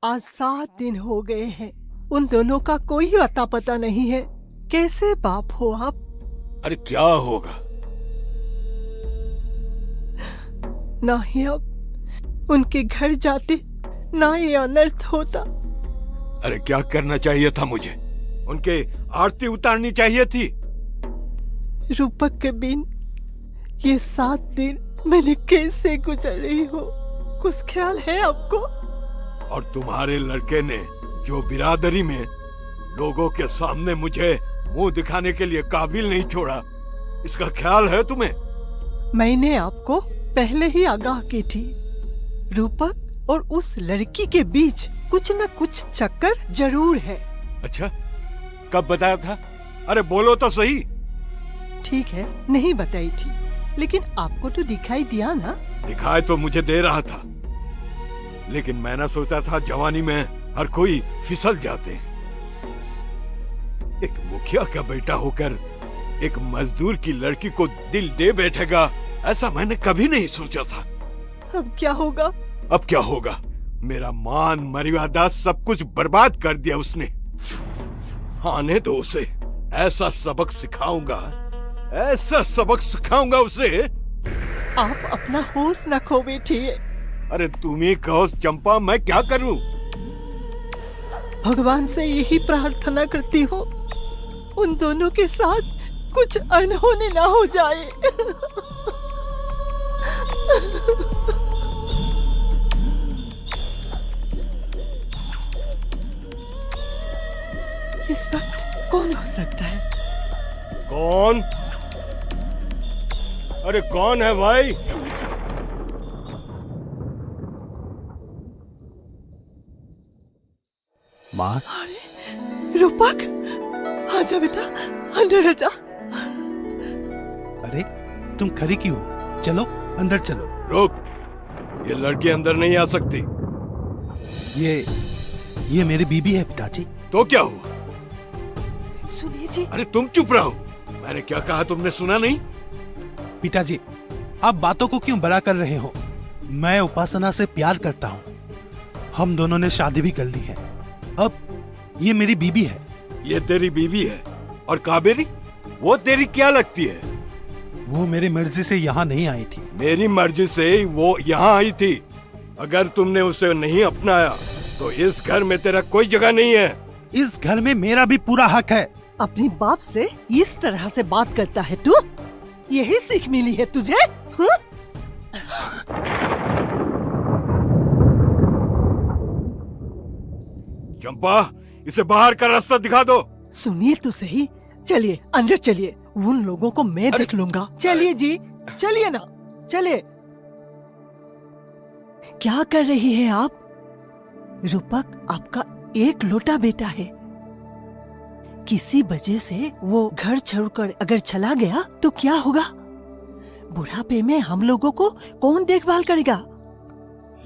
आज 7 दिन हो गए हैं। उन दोनों का कोई अता पता नहीं है। कैसे बाप हो आप? अरे क्या होगा? ना ही अब उनके घर जाते, ना ये अनर्थ होता। अरे क्या करना चाहिए था मुझे? उनके आरती उतारनी चाहिए थी। रूपक के बिन ये 7 दिन मैंने कैसे गुजारी हो, कुछ ख्याल है आपको? और तुम्हारे लड़के ने जो बिरादरी में लोगों के सामने मुझे मुंह दिखाने के लिए काबिल नहीं छोड़ा, इसका ख्याल है तुम्हें? मैंने आपको पहले ही आगाह की थी। रूपक और उस लड़की के बीच कुछ न कुछ चक्कर जरूर है। अच्छा, कब बताया था? अरे बोलो तो सही। ठीक है, नहीं बताई थी, लेकिन आपको तो दिखाई दिया ना। दिखाई तो मुझे दे रहा था, लेकिन मैंने सोचा था जवानी में हर कोई फिसल जाते हैं। एक मुखिया का बेटा होकर एक मजदूर की लड़की को दिल दे बैठेगा, ऐसा मैंने कभी नहीं सोचा था। अब क्या होगा? अब क्या होगा? मेरा मान मर्यादा सब कुछ बर्बाद कर दिया उसने। आने दो उसे, ऐसा सबक सिखाऊंगा, ऐसा सबक सिखाऊंगा उसे। आप अपना होश न खो बैठिए। अरे तुम ही कहो चंपा, मैं क्या करूं? भगवान से यही प्रार्थना करती हो, उन दोनों के साथ कुछ अनहोनी ना हो जाए। इस वक्त कौन हो सकता है? कौन? अरे कौन है भाई? माँ, अरे रूपक, आजा बेटा, अंदर आजा। अरे तुम खड़ी क्यों हो? चलो अंदर चलो। रुक, ये लड़की अंदर नहीं आ सकती। ये मेरी बीबी है पिताजी। तो क्या हुआ? सुनिए जी। अरे तुम चुप रहो, मैंने क्या कहा तुमने सुना नहीं? पिताजी, आप बातों को क्यों बड़ा कर रहे हो? मैं उपासना से प्यार करता हूँ। हम दोनों ने शादी भी कर ली है। अब ये मेरी बीबी है। ये तेरी बीवी है, और काबेरी, वो तेरी क्या लगती है? वो मेरी मर्जी से यहाँ नहीं आई थी। मेरी मर्जी से वो यहाँ आई थी। अगर तुमने उसे नहीं अपनाया तो इस घर में तेरा कोई जगह नहीं है। इस घर में मेरा भी पूरा हक है। अपनी बाप से इस तरह से बात करता है तू? यही सीख मिली है तुझे? हाँ? चंपा, इसे बाहर का रास्ता दिखा दो। सुनिए तो सही, चलिए अंदर चलिए, उन लोगों को मैं देख लूंगा। चलिए जी, चलिए ना, चलिए। क्या कर रही है आप? रूपक आपका एक लोटा बेटा है। किसी वजह से वो घर छोड़कर अगर चला गया तो क्या होगा? बुढ़ापे में हम लोगों को कौन देखभाल करेगा?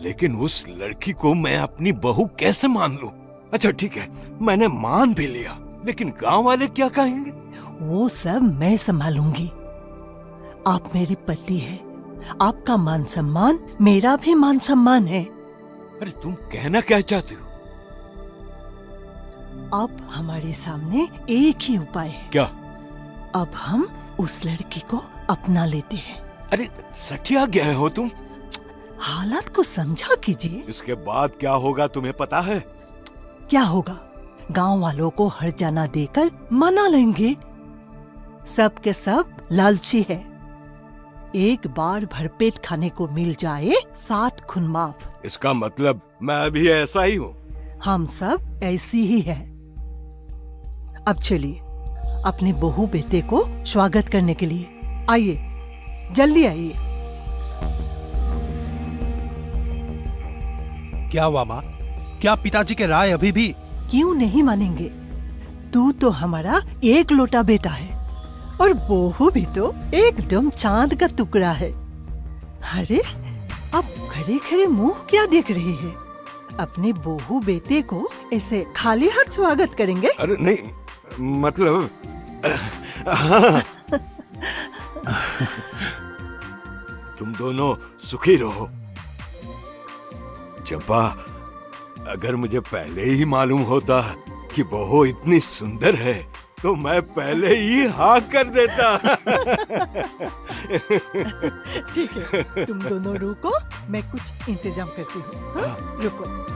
लेकिन उस लड़की को मैं अपनी बहू कैसे मान लूं? अच्छा ठीक है, मैंने मान भी लिया, लेकिन गांव वाले क्या कहेंगे? वो सब मैं संभालूंगी। आप मेरे पति हैं, आपका मान सम्मान मेरा भी मान सम्मान है। अरे तुम कहना क्या चाहते हो? अब हमारे सामने एक ही उपाय है। क्या? अब हम उस लड़की को अपना लेते हैं। अरे सठिया गए हो तुम। हालात को समझा कीजिए। इसके बाद क्या होगा तुम्हें पता है? क्या होगा? गांव वालों को हर्जाना देकर मना लेंगे। सब के सब लालची है। एक बार भरपेट खाने को मिल जाए, 7 खून माफ। इसका मतलब मैं भी ऐसा ही हूँ। हम सब ऐसी ही है। अब चलिए, अपने बहू बेटे को स्वागत करने के लिए आइए, जल्दी आइए। क्या हुआ माँ? क्या पिताजी के राय अभी भी? क्यों नहीं मानेंगे? तू तो हमारा एक लोटा बेटा है, और बहू भी तो एकदम चांद का टुकड़ा है। अरे अब खड़े खड़े मुंह क्या देख रही है? अपने बहू बेटे को ऐसे खाली हाथ स्वागत करेंगे? अरे नहीं, मतलब हाँ। तुम दोनों सुखी रहो। चंपा, अगर मुझे पहले ही मालूम होता कि बहू इतनी सुंदर है तो मैं पहले ही हाँ कर देता। ठीक है, तुम दोनों रुको, मैं कुछ इंतजाम करती हूँ। हाँ? रुको।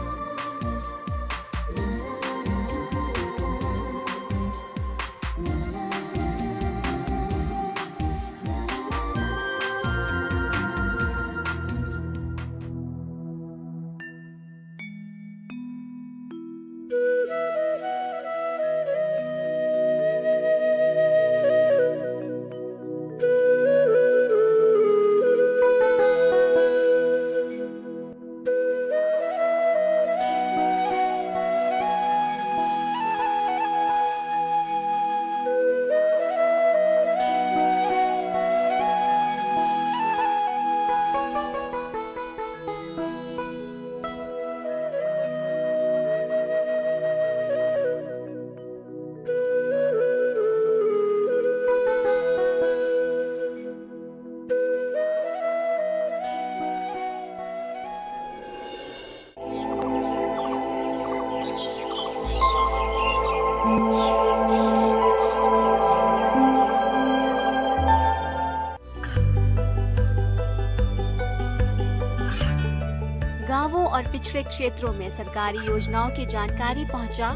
गांवों और पिछड़े क्षेत्रों में सरकारी योजनाओं की जानकारी पहुंचा।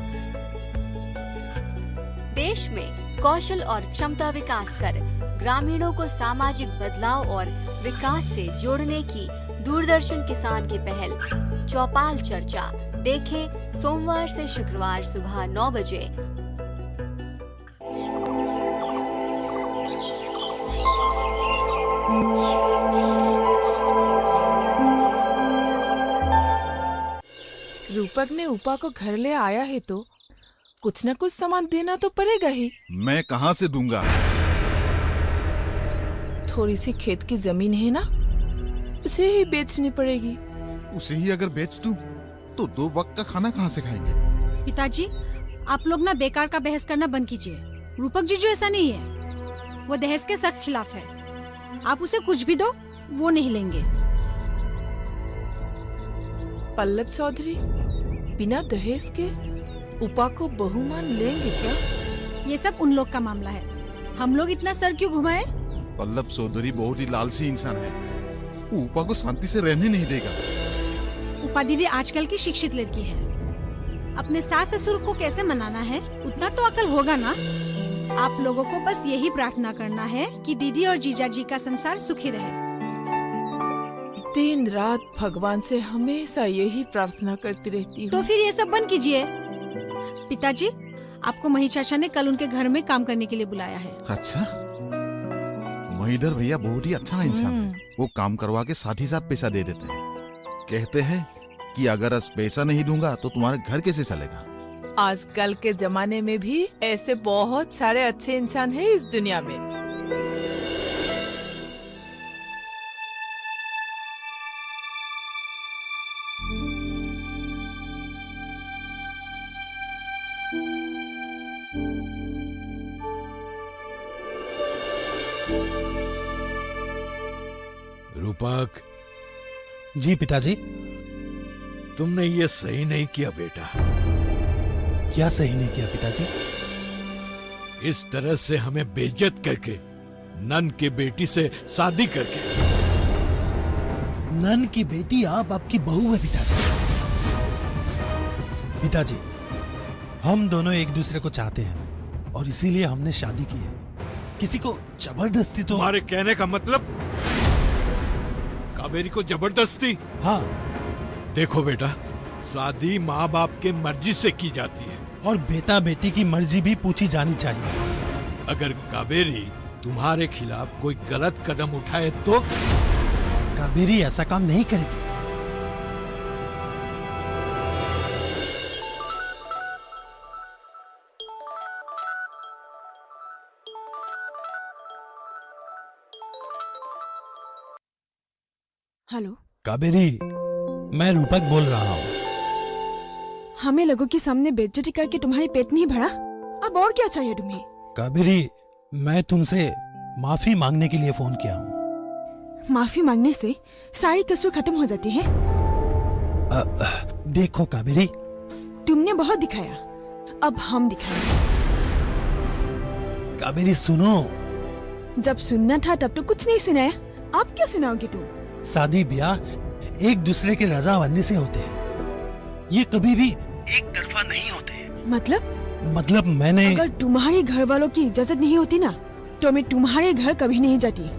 देश में कौशल और क्षमता विकास कर ग्रामीणों को सामाजिक बदलाव और विकास से जोड़ने की दूरदर्शन किसान की पहल चौपाल चर्चा देखें सोमवार से शुक्रवार सुबह 9 बजे। रूपक ने उपा को घर ले आया है तो कुछ न कुछ सामान देना तो पड़ेगा ही। मैं कहाँ से दूंगा? थोड़ी सी खेत की जमीन है ना, उसे ही बेचनी पड़ेगी। उसे ही अगर बेच दूं तो 2 वक्त का खाना कहाँ से खाएंगे? पिताजी, आप लोग ना बेकार का बहस करना बंद कीजिए। रूपक जीजू ऐसा नहीं है, वो दहेज के सख्त खिलाफ है। आप उसे कुछ भी दो, वो नहीं लेंगे। पल्लव चौधरी बिना दहेज के उपा को बहू मान लेंगे क्या? ये सब उन लोग का मामला है, हम लोग इतना सर क्यों घुमाए? पल्लव चौधरी बहुत ही लालची इंसान है, वो उपा को शांति से रहने नहीं देगा। उपा दीदी आजकल की शिक्षित लड़की है, अपने सास ससुर को कैसे मनाना है उतना तो अकल होगा ना। आप लोगों को बस यही प्रार्थना करना है कि दीदी और जीजा जी का संसार सुखी रहे। दिन रात भगवान से हमेशा यही प्रार्थना करती रहती हूँ। तो फिर ये सब बंद कीजिए। पिताजी, आपको मही चाचा ने कल उनके घर में काम करने के लिए बुलाया है। अच्छा, महिधर भैया बहुत ही अच्छा इंसान है। वो काम करवा के साथ ही साथ पैसा दे देते हैं। कहते हैं कि अगर पैसा नहीं दूंगा तो तुम्हारे घर कैसे चलेगा। आजकल के जमाने में भी ऐसे बहुत सारे अच्छे इंसान हैं इस दुनिया में। रूपक जी पिताजी। तुमने ये सही नहीं किया बेटा। क्या सही नहीं किया पिताजी? इस तरह से हमें बेइज्जत करके, नन की बेटी से शादी करके। नन की बेटी आप आपकी बहू है पिताजी। पिताजी, हम दोनों एक दूसरे को चाहते हैं और इसीलिए हमने शादी की है। किसी को जबरदस्ती तो। तुम्हारे कहने का मतलब कावेरी को जबरदस्ती? हाँ। देखो बेटा, शादी माँ बाप के मर्जी से की जाती है और बेटा बेटी की मर्जी भी पूछी जानी चाहिए। अगर कावेरी तुम्हारे खिलाफ कोई गलत कदम उठाए तो? कावेरी ऐसा काम नहीं करेगी। हेलो कावेरी, मैं रूपक बोल रहा हूँ। हमें लोगों के सामने बेइज्जती करके तुम्हारी पेट नहीं भरा, अब और क्या चाहिए तुम्हें? कावेरी, मैं तुमसे माफी मांगने के लिए फोन किया हूँ। माफी मांगने से सारी कसूर खत्म हो जाती है। देखो कावेरी, तुमने बहुत दिखाया, अब हम दिखाएंगे। कावेरी सुनो, जब सुनना था तब तो कुछ नहीं सुनाया, आप क्या सुनाओगे तुम? शादी ब्याह एक दूसरे के रजामंदी से होते हैं, ये कभी भी एक तरफा नहीं होते। मतलब मैंने अगर तुम्हारे घर वालों की इजाजत नहीं होती ना, तो मैं तुम्हारे घर कभी नहीं जाती।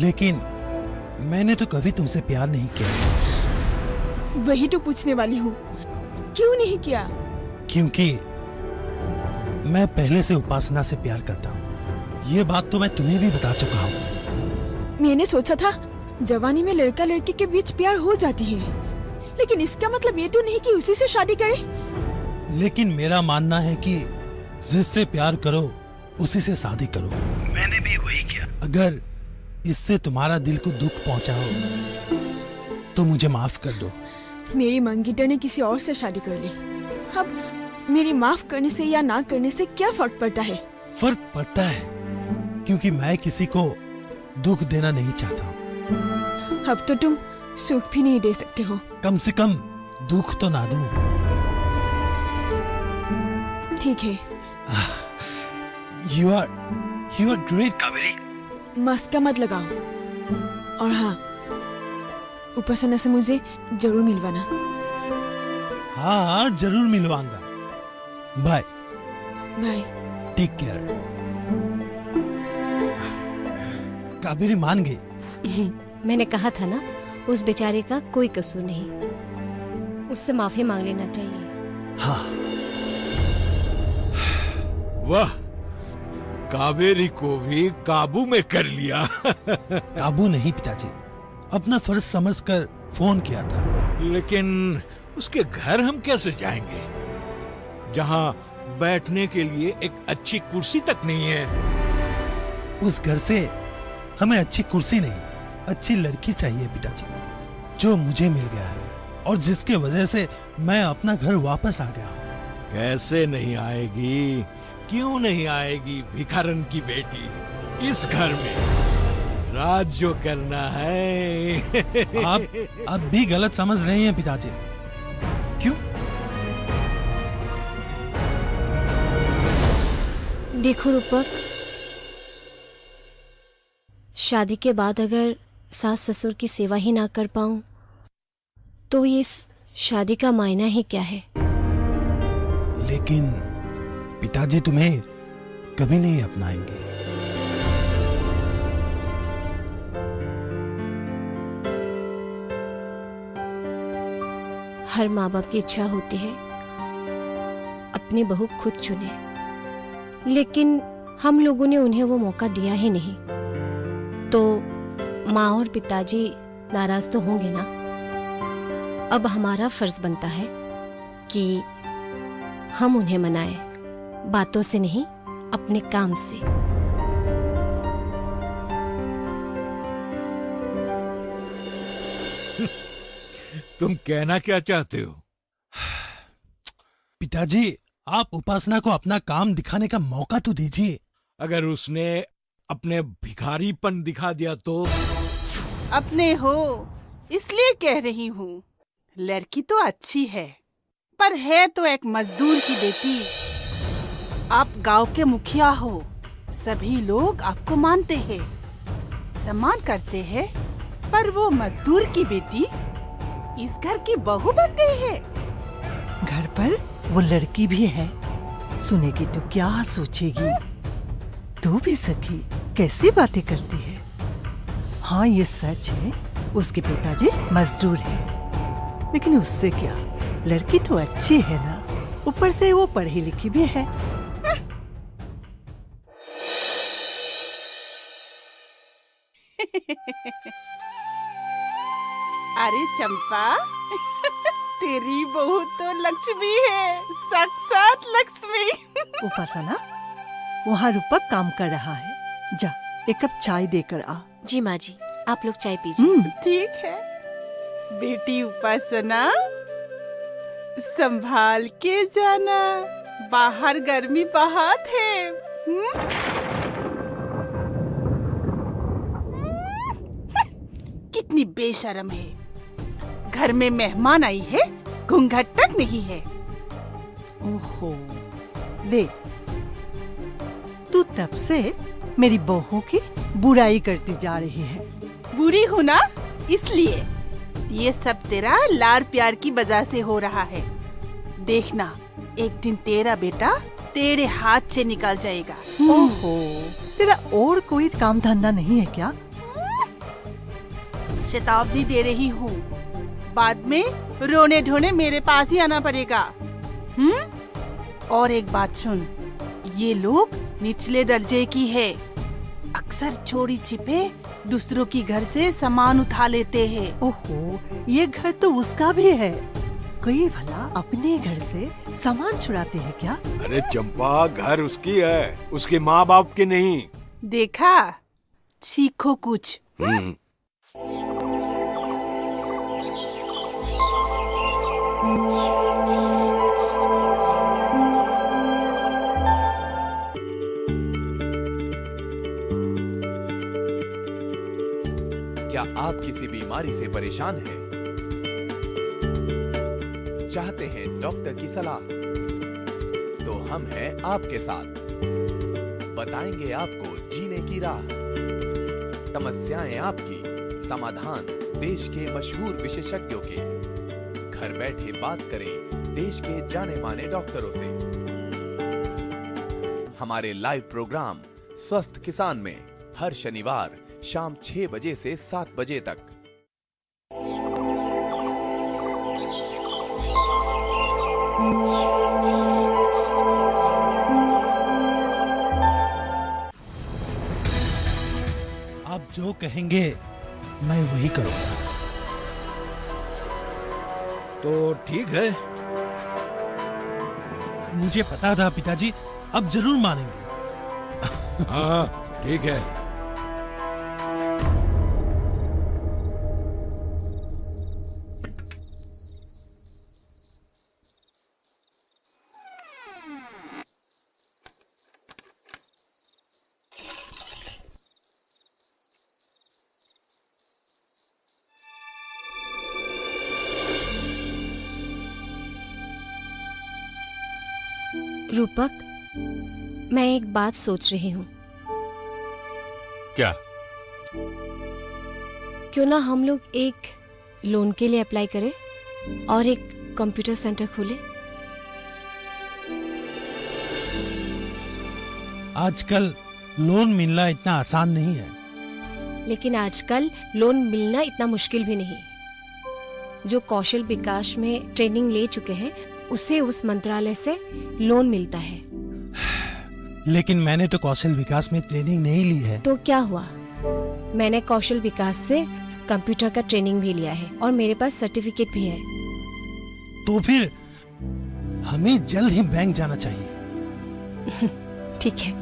लेकिन मैंने तो कभी तुमसे प्यार नहीं किया। वही तो पूछने वाली हूँ, क्यों नहीं किया? क्योंकि मैं पहले से उपासना से प्यार करता हूँ। ये बात तो मैं तुम्हें भी बता चुका हूँ। मैंने सोचा था जवानी में लड़का लड़की के बीच प्यार हो जाती है, लेकिन इसका मतलब ये तो नहीं कि उसी से शादी करे। लेकिन मेरा मानना है कि जिससे प्यार करो उसी से शादी करो। मैंने भी वही किया। अगर इससे तुम्हारा दिल को दुख पहुंचा हो तो मुझे माफ कर दो। मेरी मंगीता ने किसी और से शादी कर ली, अब मेरी माफ करने से या ना करने से क्या फर्क पड़ता है? फर्क पड़ता है, क्योंकि मैं किसी को दुख देना नहीं चाहता हूँ। अब तो तुम सुख भी नहीं दे सकते हो। कम से कम दुख तो ना दूं। ठीक है। You are great, Kaveri. मस्का मत लगाओ, और हाँ, उपासना से मुझे जरूर मिलवाना। हाँ, जरूर मिलवाऊंगा। Bye. Bye. Take care. Kaveri मान गई। मैंने कहा था ना, उस बेचारे का कोई कसूर नहीं, उससे माफी मांग लेना चाहिए। हाँ। वाह, कावेरी को भी काबू में कर लिया। काबू नहीं पिताजी, अपना फर्ज समझकर फोन किया था। लेकिन उसके घर हम कैसे जाएंगे, जहां बैठने के लिए एक अच्छी कुर्सी तक नहीं है? उस घर से हमें अच्छी कुर्सी नहीं, अच्छी लड़की चाहिए पिताजी, जो मुझे मिल गया है और जिसके वजह से मैं अपना घर वापस आ गया हूँ। कैसे नहीं आएगी, क्यों नहीं आएगी भिखारन की बेटी? इस घर में राज जो करना है। आप भी गलत समझ रहे हैं पिताजी। क्यों? देखो रूपक, शादी के बाद अगर सास ससुर की सेवा ही ना कर पाऊं तो इस शादी का मायना ही क्या है? लेकिन पिताजी तुम्हें कभी नहीं अपनाएंगे। हर माँ बाप की इच्छा होती है अपनी बहू खुद चुने, लेकिन हम लोगों ने उन्हें वो मौका दिया ही नहीं, तो माँ और पिताजी नाराज तो होंगे ना। अब हमारा फर्ज बनता है कि हम उन्हें मनाएं, बातों से नहीं, अपने काम से। तुम कहना क्या चाहते हो? पिताजी, आप उपासना को अपना काम दिखाने का मौका तो दीजिए। अगर उसने अपने भिखारीपन दिखा दिया तो? अपने हो इसलिए कह रही हूँ। लड़की तो अच्छी है, पर है तो एक मजदूर की बेटी। आप गांव के मुखिया हो, सभी लोग आपको मानते हैं, सम्मान करते हैं, पर वो मजदूर की बेटी इस घर की बहू बन गई है। घर पर वो लड़की भी है, सुनेगी तो क्या सोचेगी? तू भी सखी कैसी बातें करती है। हाँ, ये सच है, उसके पिताजी मजदूर है, लेकिन उससे क्या, लड़की तो अच्छी है ना, ऊपर से वो पढ़ी लिखी भी है। अरे चंपा, तेरी बहू तो लक्ष्मी है, साक्षात लक्ष्मी। उपासना, वहाँ रूपक काम कर रहा है, जा एक कप चाय देकर आ। जी माँ जी, आप लोग चाय पीजिए। ठीक है बेटी उपासना, संभाल के जाना, बाहर गर्मी बहुत है। कितनी बेशर्म है, घर में मेहमान आई है, घूंघट तक नहीं है। ओहो, ले, तू तब से मेरी बहू की बुराई करती जा रही है। बुरी हूँ ना, इसलिए ये सब तेरा लाड़ प्यार की वजह से हो रहा है। देखना, एक दिन तेरा बेटा तेरे हाथ से निकल जाएगा। ओहो, तेरा और कोई काम धंधा नहीं है क्या? चेतावनी दे रही हूँ, बाद में रोने ढोने मेरे पास ही आना पड़ेगा। और एक बात सुन, ये लोग निचले दर्जे की है, अक्सर चोरी छिपे दूसरों की घर से सामान उठा लेते हैं। ओहो, ये घर तो उसका भी है। कोई भला अपने घर से सामान छुड़ाते हैं क्या? अरे चंपा, घर उसकी है, उसके माँ बाप के नहीं। देखा, सीखो कुछ। क्या आप किसी बीमारी से परेशान हैं? चाहते हैं डॉक्टर की सलाह? तो हम हैं आपके साथ, बताएंगे आपको जीने की राह। समस्याएं आपकी, समाधान देश के मशहूर विशेषज्ञों के। घर बैठे बात करें देश के जाने माने डॉक्टरों से। हमारे लाइव प्रोग्राम स्वस्थ किसान में हर शनिवार शाम 6 बजे से 7 बजे तक। आप जो कहेंगे मैं वही करूंगा। तो ठीक है। मुझे पता था पिताजी, अब जरूर मानेंगे। हाँ, ठीक है। रूपक, मैं एक बात सोच रही हूँ। क्या? क्यों ना हम लोग एक लोन के लिए अप्लाई करें और एक कंप्यूटर सेंटर खोलें? आजकल लोन मिलना इतना आसान नहीं है। लेकिन आजकल लोन मिलना इतना मुश्किल भी नहीं। जो कौशल विकास में ट्रेनिंग ले चुके हैं उसे उस मंत्रालय से लोन मिलता है। लेकिन मैंने तो कौशल विकास में ट्रेनिंग नहीं ली है। तो क्या हुआ? मैंने कौशल विकास से कंप्यूटर का ट्रेनिंग भी लिया है और मेरे पास सर्टिफिकेट भी है। तो फिर हमें जल्द ही बैंक जाना चाहिए। ठीक है।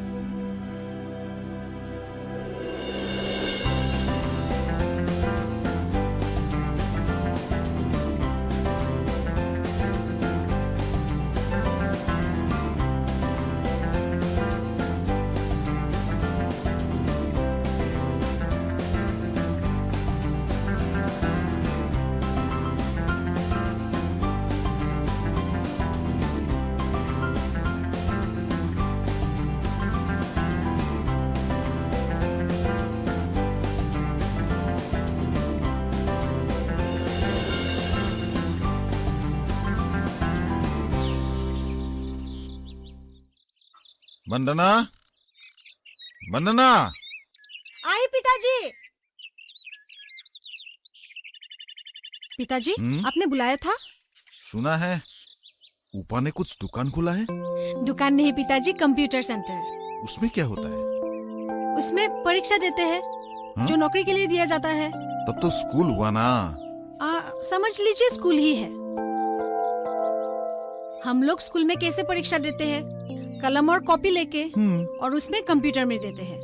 वंदना, वंदना। आए पिताजी। पिताजी, आपने बुलाया था? सुना है ऊपा ने कुछ दुकान खोला है। दुकान नहीं पिताजी, कंप्यूटर सेंटर। उसमें क्या होता है? उसमें परीक्षा देते हैं जो नौकरी के लिए दिया जाता है। तब तो स्कूल हुआ ना। समझ लीजिए स्कूल ही है। हम लोग स्कूल में कैसे परीक्षा देते हैं? कलम और कॉपी लेके और उसमें कंप्यूटर में देते हैं।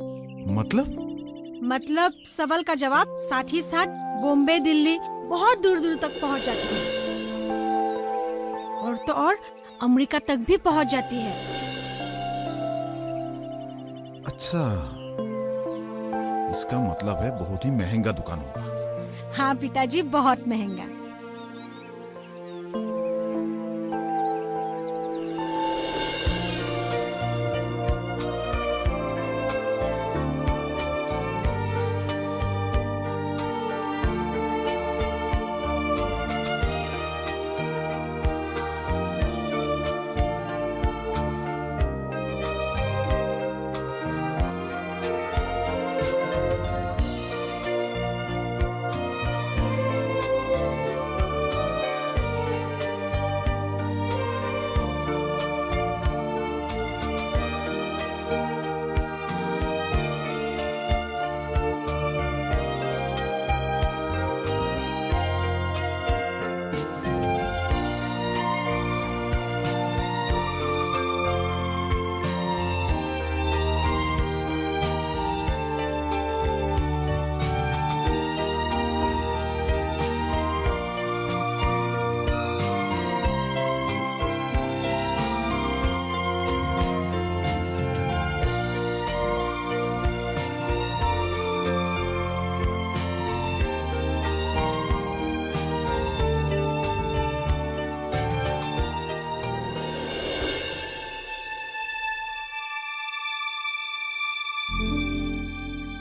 मतलब सवाल का जवाब साथ ही साथ बॉम्बे, दिल्ली, बहुत दूर दूर तक पहुंच जाती है। और तो और अमेरिका तक भी पहुंच जाती है। अच्छा, इसका मतलब है बहुत ही महंगा दुकान होगा। हाँ पिताजी, बहुत महंगा।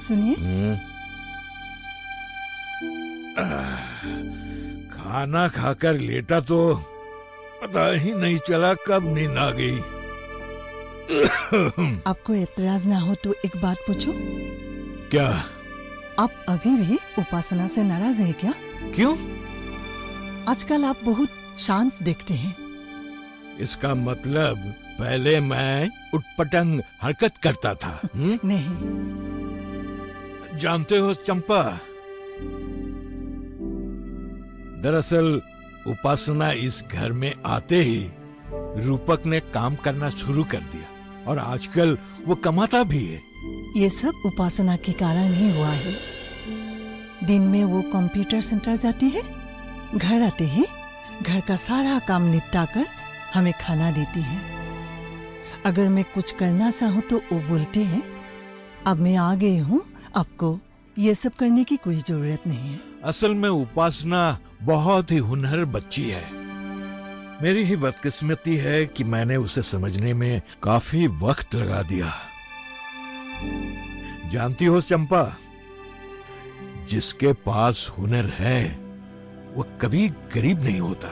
सुनिए। खाना खाकर लेटा तो पता ही नहीं चला कब नींद आ गई। आपको एतराज ना हो तो एक बात पूछूं? क्या? आप अभी भी उपासना से नाराज है क्या? क्यों? आजकल आप बहुत शांत दिखते हैं। इसका मतलब पहले मैं उटपटंग हरकत करता था। नहीं। जानते हो चंपा, दरअसल उपासना इस घर में आते ही रूपक ने काम करना शुरू कर दिया और आजकल वो कमाता भी है। ये सब उपासना के कारण ही हुआ है। दिन में वो कंप्यूटर सेंटर जाती है, घर आते ही घर का सारा काम निपटा कर हमें खाना देती है। अगर मैं कुछ करना चाहूँ तो वो बोलते हैं अब मैं आ गई हूँ, आपको ये सब करने की कोई जरूरत नहीं है। असल में उपासना बहुत ही हुनर बच्ची है। मेरी ही बदकिस्मती है कि मैंने उसे समझने में काफी वक्त लगा दिया। जानती हो चंपा, जिसके पास हुनर है वो कभी गरीब नहीं होता।